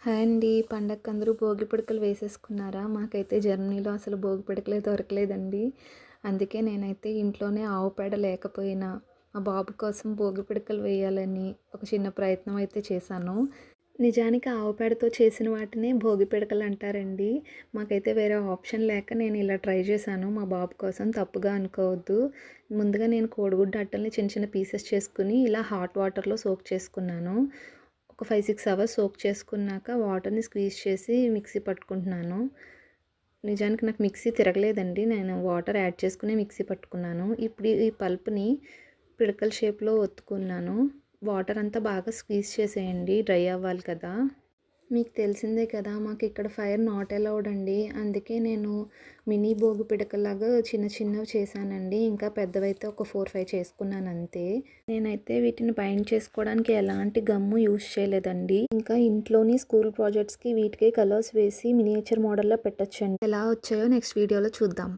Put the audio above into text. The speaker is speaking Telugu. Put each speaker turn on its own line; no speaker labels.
హాయ్ అండి. పండగకి అందరూ భోగి పిడకలు వేసేసుకున్నారా? మాకైతే జర్మనీలో అసలు భోగి పిడకలే దొరకలేదండి. అందుకే నేనైతే ఇంట్లోనే ఆవు పేడ లేకపోయినా, మా బాబు కోసం భోగి పిడకలు వేయాలని ఒక చిన్న ప్రయత్నం అయితే చేశాను. నిజానికి ఆవు పేడతో చేసిన వాటినే భోగి పిడకలు అంటారండి. మాకైతే వేరే ఆప్షన్ లేక నేను ఇలా ట్రై చేశాను మా బాబు కోసం. తప్పుగా అనుకోవద్దు. ముందుగా నేను కోడిగుడ్డు అట్టల్ని చిన్న చిన్న పీసెస్ చేసుకొని ఇలా హాట్ వాటర్‌లో సోక్ చేసుకున్నాను. ఒక 5, 6 అవర్స్ సోక్ చేసుకున్నాక వాటర్‌ని స్క్వీజ్ చేసి మిక్సీ పట్టుకుంటున్నాను. నిజానికి నాకు మిక్సీ తిరగలేదండి. నేను వాటర్ యాడ్ చేసుకునే మిక్సీ పట్టుకున్నాను. ఇప్పుడు ఈ పల్ప్‌ని పిడకల షేప్‌లో ఒత్తుకున్నాను. వాటర్ అంతా బాగా స్క్వీజ్ చేసేయండి. డ్రై అవ్వాలి కదా! మీకు తెలిసిందే కదా! మాకిక్కడ ఫైర్ నాట్ అలౌడ్ అండి. అందుకే నేను మినీ భోగి పిడకలాగా చిన్న చిన్నవి చేశానండి. ఇంకా పెద్దవైతే ఒక 4, 5 చేసుకున్నానంతే. నేనైతే వీటిని బైండ్ చేసుకోవడానికి ఎలాంటి గమ్ము యూజ్ చేయలేదండి. ఇంకా ఇంట్లోని స్కూల్ ప్రాజెక్ట్స్‌కి వీటికి కలర్స్ వేసి మినియేచర్ మోడల్‌లో పెట్టొచ్చండి. ఎలా వచ్చాయో నెక్స్ట్ వీడియోలో చూద్దాం.